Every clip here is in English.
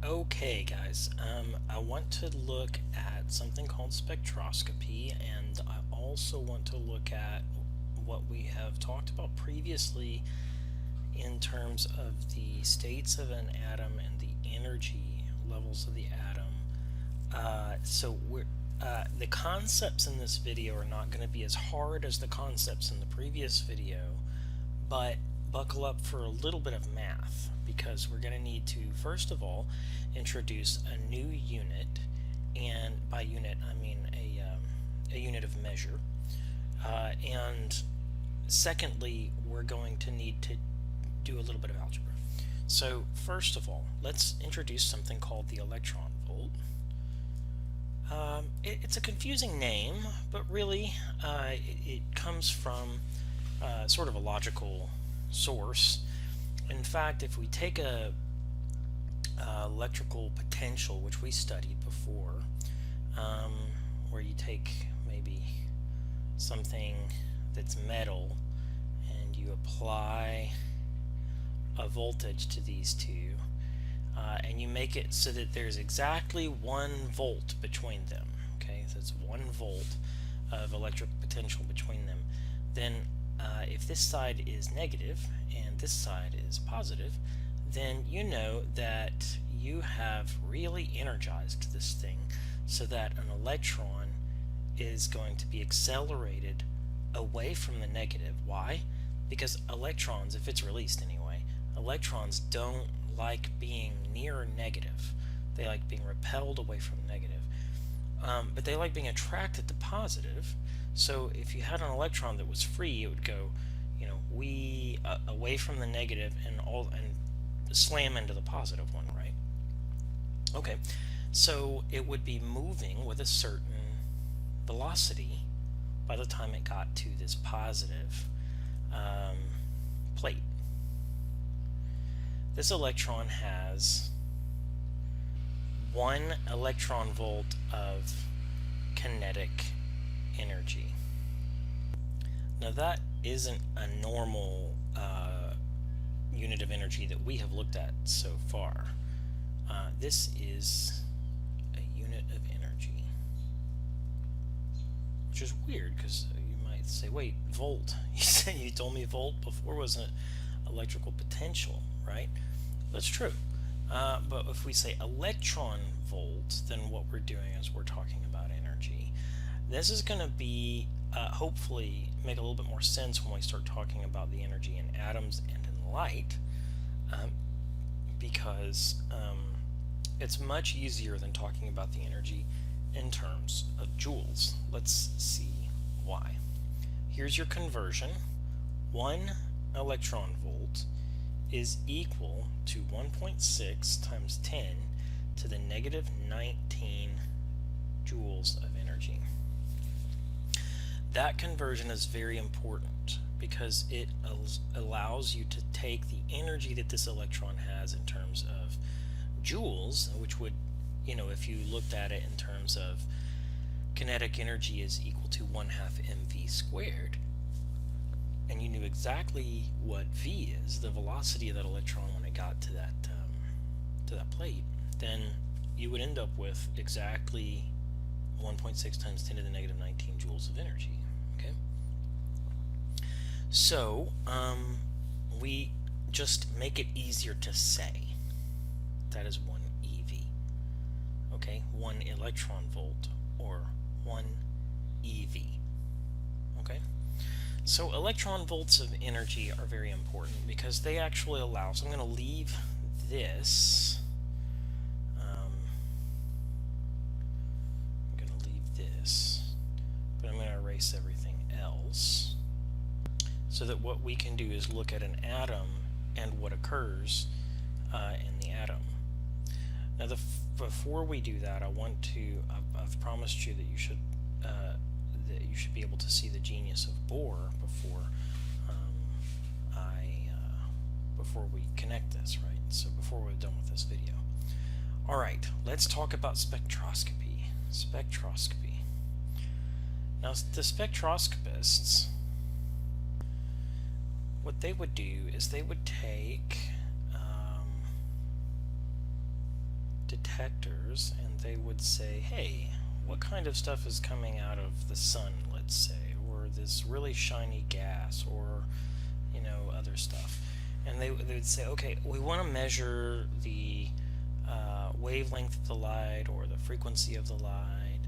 Okay, guys, I want to look at something called spectroscopy, and I also want to look at what we have talked about previously in terms of the states of an atom and the energy levels of the atom. The concepts in this video are not going to be as hard as the concepts in the previous video, but buckle up for a little bit of math, because we're going to need to, first of all, introduce a new unit, and by unit I mean a unit of measure, and secondly, we're going to need to do a little bit of algebra. So first of all, let's introduce something called the electron volt. It's a confusing name, but really it comes from sort of a logical source. In fact, if we take a electrical potential, which we studied before, where you take maybe something that's metal and you apply a voltage to these two, and you make it so that there's exactly 1 volt between them. Okay, so it's 1 volt of electric potential between them. Then if this side is negative and this side is positive, then you know that you have really energized this thing so that an electron is going to be accelerated away from the negative. Why? Because electrons, if it's released anyway, electrons don't like being near negative. They like being repelled away from negative. But they like being attracted to positive. So if you had an electron that was free, it would go, away from the negative and slam into the positive one, right? Okay, so it would be moving with a certain velocity by the time it got to this positive plate. This electron has 1 electron volt of kinetic energy. Now that isn't a normal unit of energy that we have looked at so far. This is a unit of energy, which is weird because you might say, wait, volt. You told me volt before wasn't electrical potential, right? That's true. But if we say electron volt, then what we're doing is we're talking about energy. This is going to be hopefully make a little bit more sense when we start talking about the energy in atoms and in light, because it's much easier than talking about the energy in terms of joules. Let's see why. Here's your conversion. 1 electron volt is equal to 1.6 times 10 to the negative 19 joules of energy. That conversion is very important because it allows you to take the energy that this electron has in terms of joules, which would, if you looked at it in terms of kinetic energy is equal to 1/2 mv squared, and you knew exactly what v is, the velocity of that electron when it got to that plate, then you would end up with exactly 1.6 times 10 to the negative 19 joules of energy. Okay, so we just make it easier to say that is 1 eV. Okay, 1 electron volt, or 1 eV. Okay, so electron volts of energy are very important because they actually allow, so I'm going to leave this, but I'm going to erase everything else, so that what we can do is look at an atom and what occurs in the atom. Now before we do that, I've promised you that you should be able to see the genius of Bohr before we connect this, right? So before we're done with this video. Alright, let's talk about spectroscopy. Spectroscopy. Now the spectroscopists, what they would do is they would take detectors and they would say, hey, what kind of stuff is coming out of the sun, let's say, or this really shiny gas, or other stuff. And they would say, okay, we want to measure the wavelength of the light or the frequency of the light.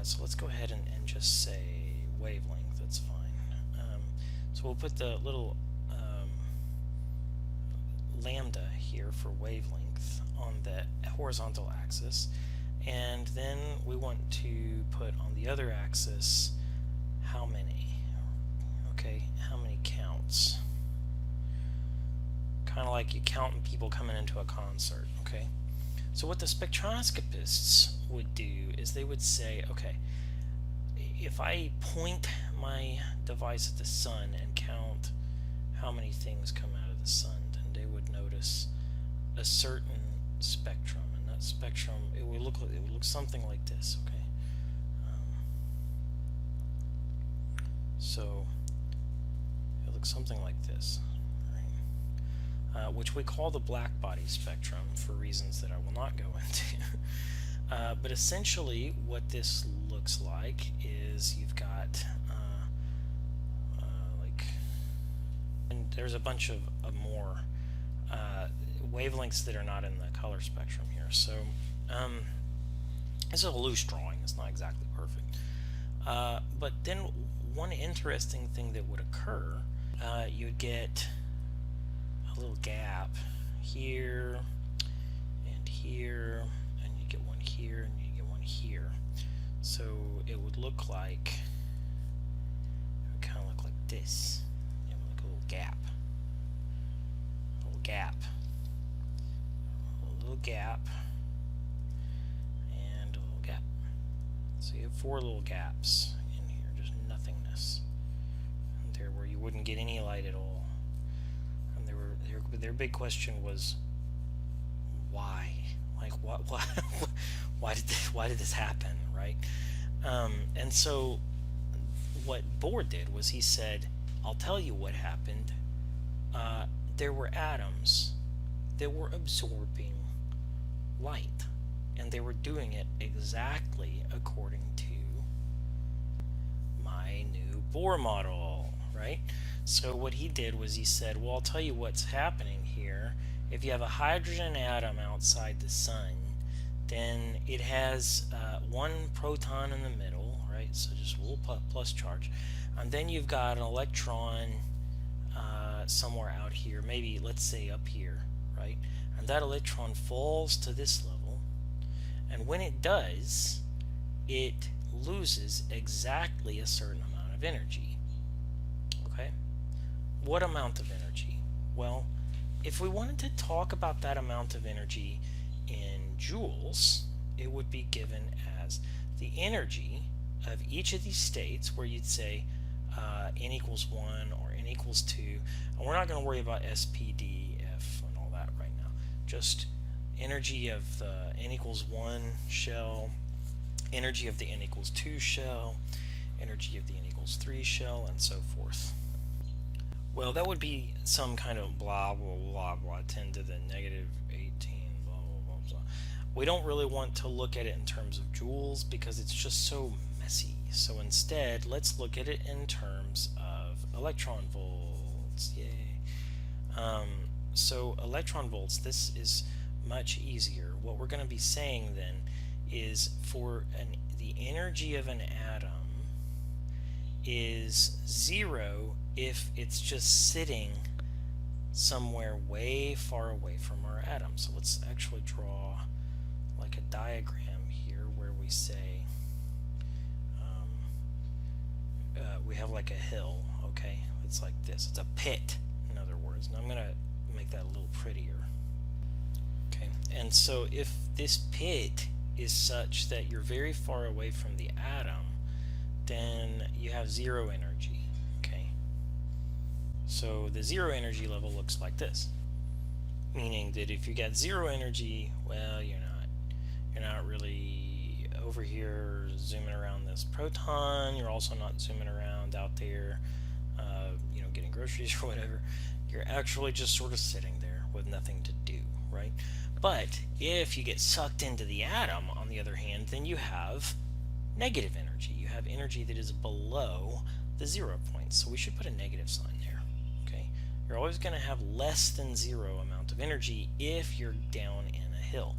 So let's go ahead and just say wavelength. That's fine. So we'll put the little lambda here for wavelength on the horizontal axis, and then we want to put on the other axis how many. Okay, how many counts. Kind of like you counting people coming into a concert. Okay, so what the spectroscopists would do is they would say, okay, if I point my device at the sun and count how many things come out of the sun, then they would notice a certain spectrum, and that spectrum it would look something like this. Okay, so it looks something like this, right? Which we call the Blackbody spectrum for reasons that I will not go into. But essentially, what this looks like is you've got and there's a bunch of more wavelengths that are not in the color spectrum here. So it's a loose drawing. It's not exactly perfect. But then one interesting thing that would occur, you'd get a little gap here and here, and you get one here and you get one here. So it would look like, it would kind of look like this. You have like a little gap, a little gap, a little gap, and a little gap. So you have 4 little gaps in here, just nothingness there where you wouldn't get any light at all. And their big question was, why? Like, why did this happen, right? And so what Bohr did was he said, I'll tell you what happened. There were atoms that were absorbing light, and they were doing it exactly according to my new Bohr model, right? So what he did was he said, well, I'll tell you what's happening here. If you have a hydrogen atom outside the sun, then it has 1 proton in the middle, right? So just a little plus charge. And then you've got an electron somewhere out here, maybe let's say up here, right? And that electron falls to this level. And when it does, it loses exactly a certain amount of energy. Okay? What amount of energy? Well, if we wanted to talk about that amount of energy in joules, it would be given as the energy of each of these states, where you'd say n equals 1 or n equals 2. And we're not going to worry about SPD, F, and all that right now. Just energy of the n equals 1 shell, energy of the n equals 2 shell, energy of the n equals 3 shell, and so forth. Well, that would be some kind of blah, blah, blah, blah, 10 to the negative 18, blah, blah, blah, blah. We don't really want to look at it in terms of joules because it's just so messy. So instead, let's look at it in terms of electron volts. Yay. So electron volts, this is much easier. What we're going to be saying then is for the energy of an atom is 0 if it's just sitting somewhere way far away from our atom. So let's actually draw like a diagram here where we say we have like a hill. Okay, it's like this. It's a pit, in other words. And I'm going to make that a little prettier. Okay, and so if this pit is such that you're very far away from the atom, then you have 0 energy. Okay, so the 0 energy level looks like this, meaning that if you got 0 energy, well, you're not really over here zooming around this proton. You're also not zooming around out there, getting groceries or whatever. You're actually just sort of sitting there with nothing to do, right? But if you get sucked into the atom, on the other hand, then you have negative energy. You have energy that is below the 0 point. So we should put a negative sign there. Okay, you're always going to have less than 0 amount of energy if you're down in a hill.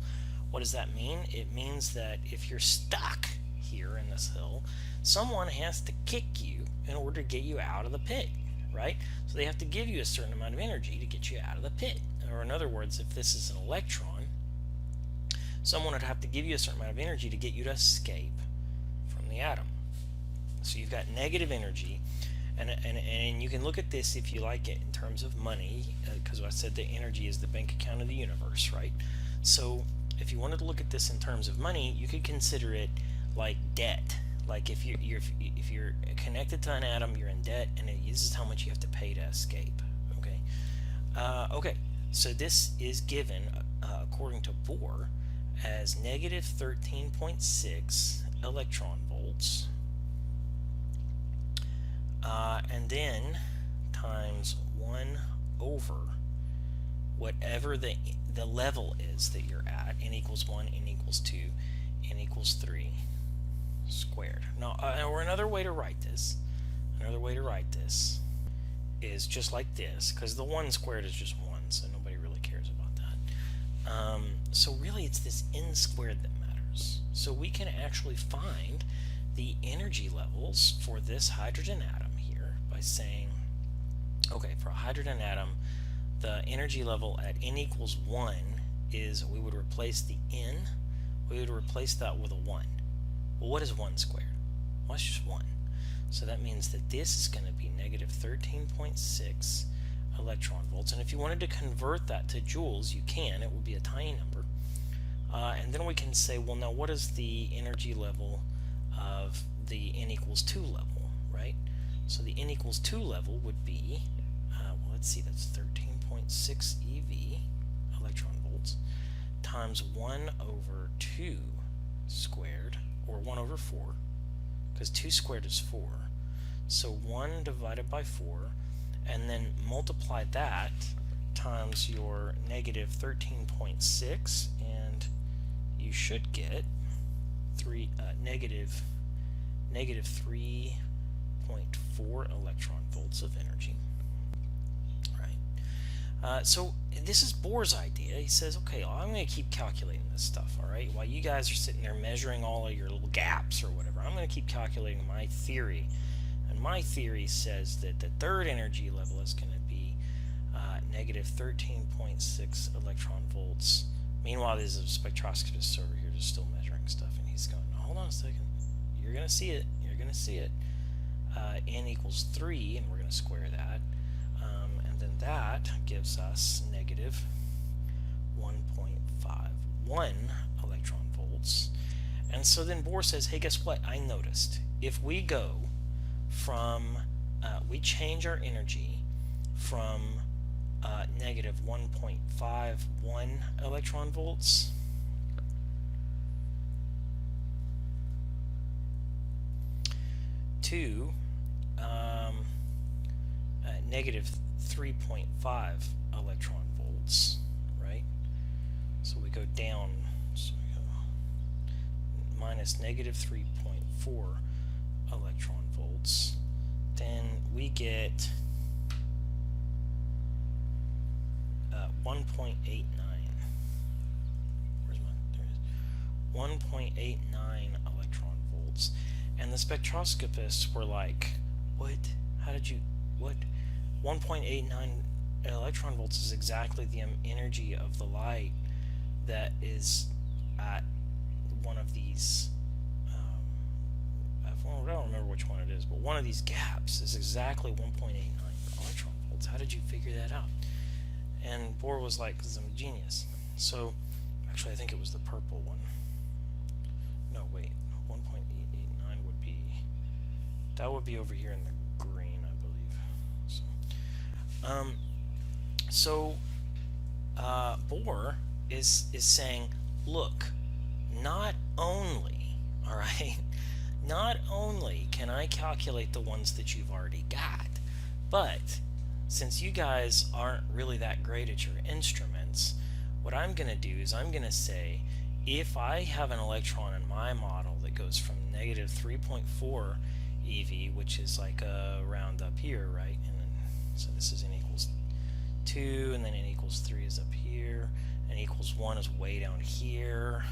What does that mean? It means that if you're stuck here in this hill, someone has to kick you in order to get you out of the pit, right? So they have to give you a certain amount of energy to get you out of the pit. Or in other words, if this is an electron, someone would have to give you a certain amount of energy to get you to escape from the atom. So you've got negative energy, and you can look at this if you like it in terms of money, because I said that energy is the bank account of the universe, right? So if you wanted to look at this in terms of money, you could consider it like debt. Like if you're connected to an atom, you're in debt, and this is how much you have to pay to escape. Okay. Okay. So this is given according to Bohr as negative 13.6 electron volts, and then times 1 over whatever the level is that you're at, n equals 1, n equals 2, n equals 3 squared. Now, or another way to write this is just like this, because the 1 squared is just 1, so nobody really cares about that. So really it's this n squared that matters. So we can actually find the energy levels for this hydrogen atom here by saying, okay, for a hydrogen atom, the energy level at n equals 1 is, we would replace the n, we would replace that with a 1. Well, what is 1 squared? Well, it's just 1. So that means that this is going to be negative 13.6 electron volts. And if you wanted to convert that to joules, you can. It would be a tiny number. And then we can say, well, now what is the energy level of the n equals 2 level, right? So the n equals 2 level would be, well, let's see, that's 13.6 eV, electron volts, times 1 over 2 squared, or 1 over 4, because 2 squared is 4. So 1 divided by 4, and then multiply that times your negative 13.6, and you should get negative 3.4 electron volts of energy. Right. So this is Bohr's idea. He says, okay, well, I'm going to keep calculating this stuff, all right? While you guys are sitting there measuring all of your little gaps or whatever, I'm going to keep calculating my theory. And my theory says that the third energy level is going to be negative 13.6 electron volts. Meanwhile, there's a spectroscopist over here just still measuring stuff, and he's going, hold on a second, you're going to see it, n equals 3, and we're going to square that, and then that gives us negative 1.51 electron volts. And so then Bohr says, hey, guess what? I noticed if we go from, we change our energy from negative 1.51 electron volts to negative 3.5 electron volts, right? So we go down, so we go minus negative 3.4 electron volts. Then we get 1.89. Where's my? There it is. 1.89 electron volts. And the spectroscopists were like, what? How did you, what? 1.89 electron volts is exactly the energy of the light that is at one of these, I don't remember which one it is, but one of these gaps is exactly 1.89 electron volts. How did you figure that out? And Bohr was like, because I'm a genius. So, actually I think it was the purple one. No, wait, 1.889 would be, that would be over here in the green, I believe. So, Bohr is saying, look, not only, all right, not only can I calculate the ones that you've already got, but since you guys aren't really that great at your instruments, what I'm going to do is I'm going to say, if I have an electron in my model that goes from negative 3.4 eV, which is like around up here, right? And then, so this is n equals 2, and then n equals 3 is up here, n equals 1 is way down here,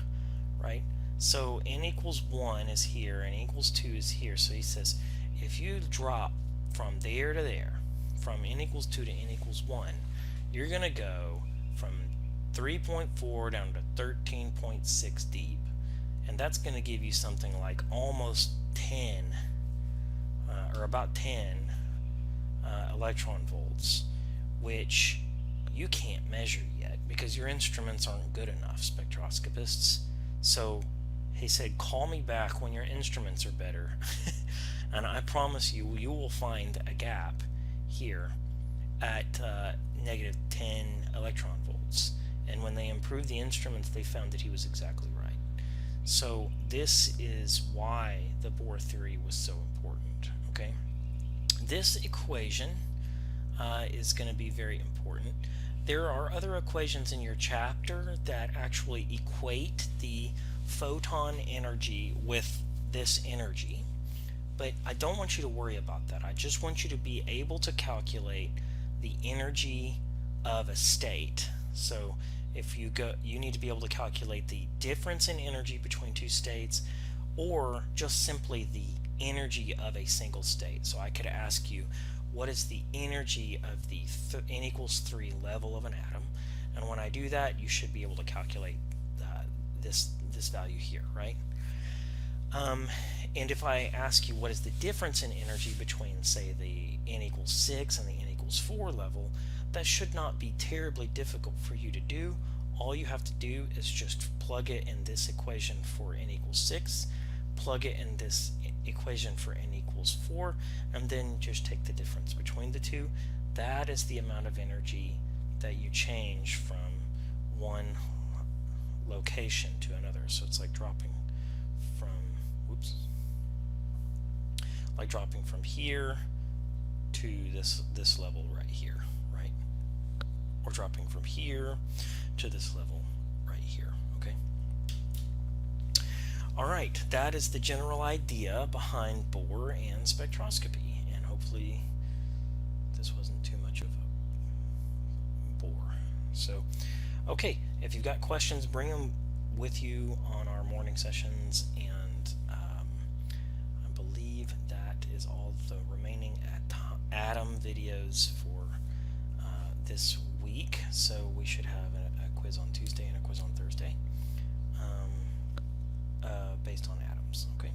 right? So n equals 1 is here, and n equals 2 is here. So he says, if you drop from there to there, from n equals 2 to n equals 1, you're going to go from 3.4 down to 13.6 deep. And that's going to give you something like almost 10, or about 10 electron volts, which you can't measure yet because your instruments aren't good enough, spectroscopists. So he said, call me back when your instruments are better. And I promise you, you will find a gap here at negative 10 electron volts. And when they improved the instruments, they found that he was exactly right. So this is why the Bohr theory was so important. Okay, this equation is going to be very important. There are other equations in your chapter that actually equate the photon energy with this energy, but I don't want you to worry about that. I just want you to be able to calculate the energy of a state. So if you need to be able to calculate the difference in energy between two states, or just simply the energy of a single state. So I could ask you, what is the energy of the n equals 3 level of an atom? And when I do that, you should be able to calculate this value here, right? And if I ask you what is the difference in energy between, say, the n equals 6 and the n equals 4 level, that should not be terribly difficult for you to do. All you have to do is just plug it in this equation for n equals 6, plug it in this equation for n equals 4, and then just take the difference between the two. That is the amount of energy that you change from one location to another. So it's like dropping from, like dropping from here to this level right here, right? Or dropping from here to this level right here, okay? All right, that is the general idea behind Bohr and spectroscopy, and hopefully this wasn't too much of a bore. So, okay, if you've got questions, bring them with you on our morning sessions, and I believe that is all the remaining atom videos for this week. So we should have a quiz on Tuesday and a quiz on Thursday based on atoms. Okay.